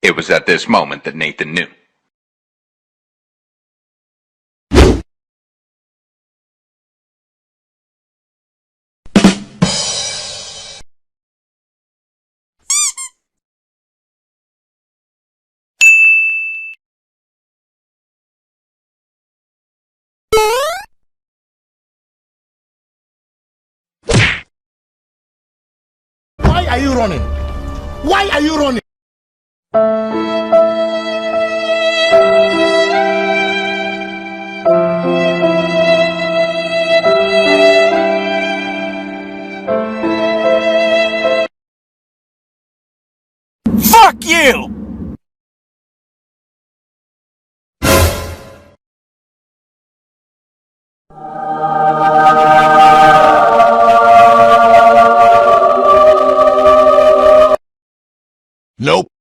It was at this moment that Nathan knew. Why are you running? Why are you running? Fuck you! Nope.